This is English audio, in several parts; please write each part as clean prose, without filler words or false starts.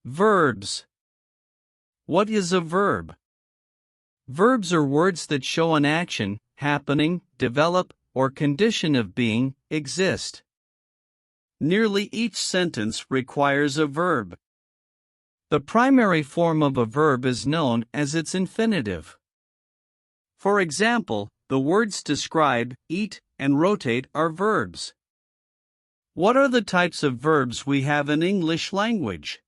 Verbs. What is a verb? Verbs are words that show an action, happening, develop, or condition of being, exist. Nearly each sentence requires a verb. The primary form of a verb is known as its infinitive. For example, the words describe, eat, and rotate are verbs. What are the types of verbs we have in English language?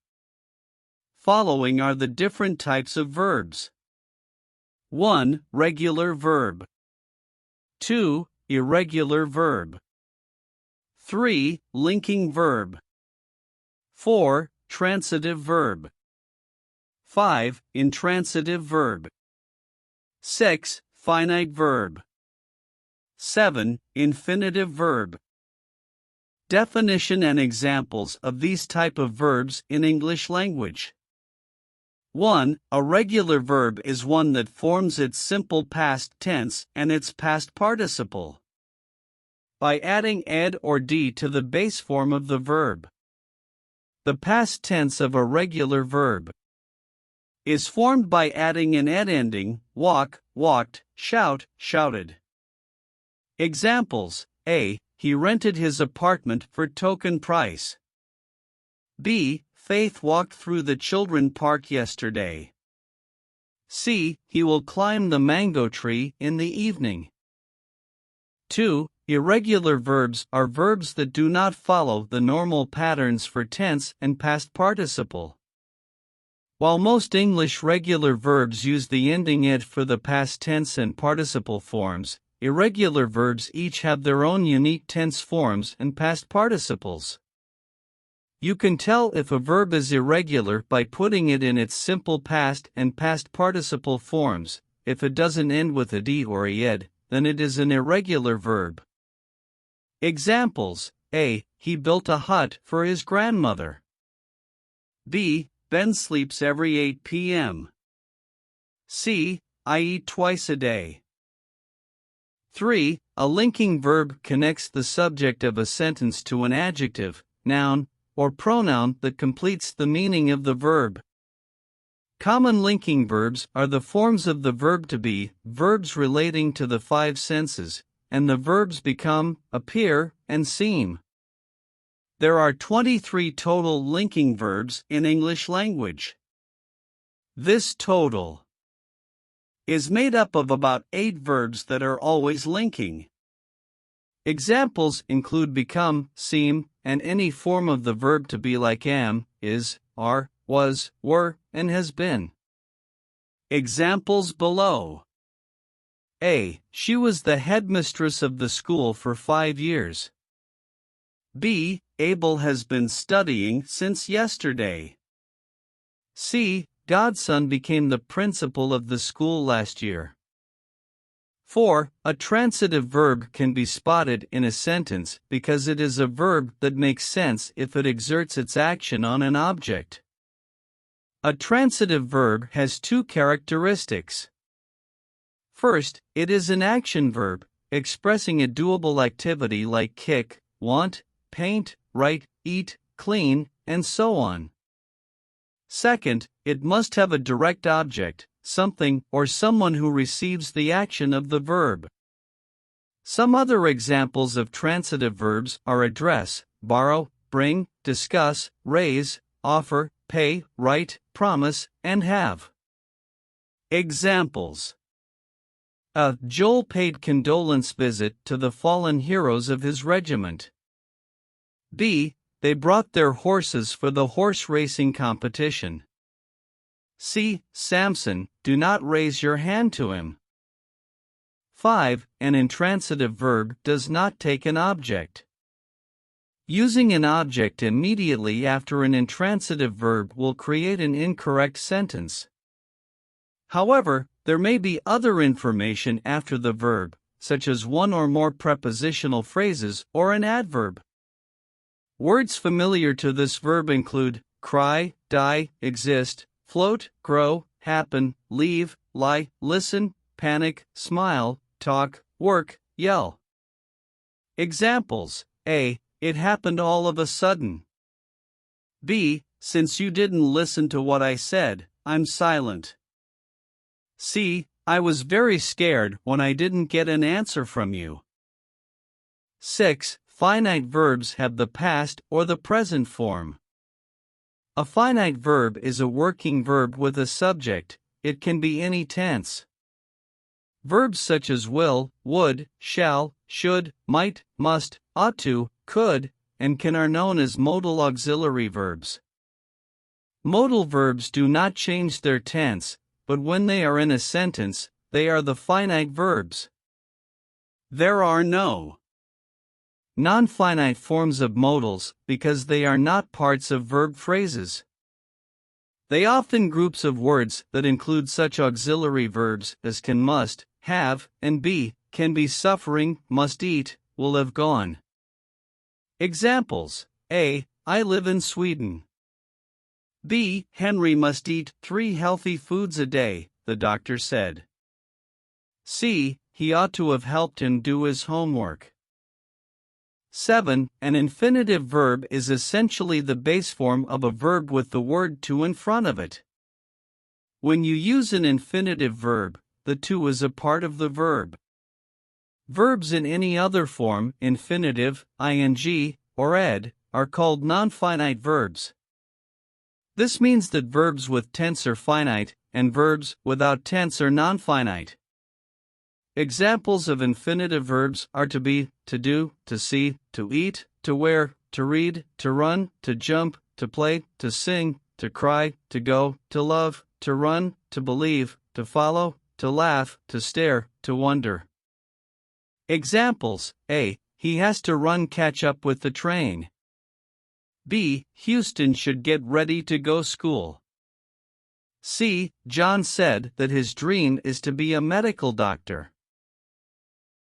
Following are the different types of verbs. 1. Regular verb. 2. Irregular verb. 3. Linking verb. 4. Transitive verb. 5. Intransitive verb. 6. Finite verb. 7. Infinitive verb. Definition and examples of these type of verbs in English language. 1. A regular verb is one that forms its simple past tense and its past participle by adding ed or d to the base form of the verb. The past tense of a regular verb is formed by adding an ed ending, walk, walked, shout, shouted. Examples: A. He rented his apartment for token price. B. Faith walked through the children park yesterday. C. He will climb the mango tree in the evening. 2. Irregular verbs are verbs that do not follow the normal patterns for tense and past participle. While most English regular verbs use the ending ed for the past tense and participle forms, irregular verbs each have their own unique tense forms and past participles. You can tell if a verb is irregular by putting it in its simple past and past participle forms. If it doesn't end with a d or a ed, then it is an irregular verb. Examples: A. He built a hut for his grandmother. B. Ben sleeps every 8 p.m. C. I eat twice a day. 3. A linking verb connects the subject of a sentence to an adjective, noun, or pronoun that completes the meaning of the verb. Common linking verbs are the forms of the verb to be, verbs relating to the 5 senses, and the verbs become, appear, and seem. There are 23 total linking verbs in English language. This total is made up of about 8 verbs that are always linking. Examples include become, seem, and any form of the verb to be like am, is, are, was, were, and has been. Examples below. A. She was the headmistress of the school for 5 years. B. Abel has been studying since yesterday. C. Godson became the principal of the school last year. 4. A transitive verb can be spotted in a sentence because it is a verb that makes sense if it exerts its action on an object. A transitive verb has 2 characteristics. First, it is an action verb, expressing a doable activity like kick, want, paint, write, eat, clean, and so on. Second, it must have a direct object, something or someone who receives the action of the verb. Some other examples of transitive verbs are address, borrow, bring, discuss, raise, offer, pay, write, promise, and have. Examples: A. Joel paid condolence visit to the fallen heroes of his regiment. B. They brought their horses for the horse racing competition. C. Samson, do not raise your hand to him. 5. An intransitive verb does not take an object. Using an object immediately after an intransitive verb will create an incorrect sentence. However, there may be other information after the verb, such as one or more prepositional phrases or an adverb. Words familiar to this verb include cry, die, exist, float, grow, happen, leave, lie, listen, panic, smile, talk, work, yell. Examples: A. It happened all of a sudden. B. since you didn't listen to what I said, I'm silent. C. I was very scared when I didn't get an answer from you. 6. Finite verbs have the past or the present form. A finite verb is a working verb with a subject. It can be any tense. Verbs such as will, would, shall, should, might, must, ought to, could, and can are known as modal auxiliary verbs. Modal verbs do not change their tense, but when they are in a sentence, they are the finite verbs. There are no non-finite forms of modals because they are not parts of verb phrases. They often groups of words that include such auxiliary verbs as can, must, have, and be, can be suffering, must eat, will have gone. Examples: A. I live in Sweden. B. Henry must eat 3 healthy foods a day, the doctor said. C. He ought to have helped him do his homework. 7. An infinitive verb is essentially the base form of a verb with the word to in front of it. When you use an infinitive verb, the to is a part of the verb. Verbs in any other form, infinitive, ing, or ed, are called non-finite verbs. This means that verbs with tense are finite, and verbs without tense are non-finite. Examples of infinitive verbs are to be, to do, to see, to eat, to wear, to read, to run, to jump, to play, to sing, to cry, to go, to love, to run, to believe, to follow, to laugh, to stare, to wonder. Examples: A. He has to run catch up with the train. B. Houston should get ready to go school. C. John said that his dream is to be a medical doctor.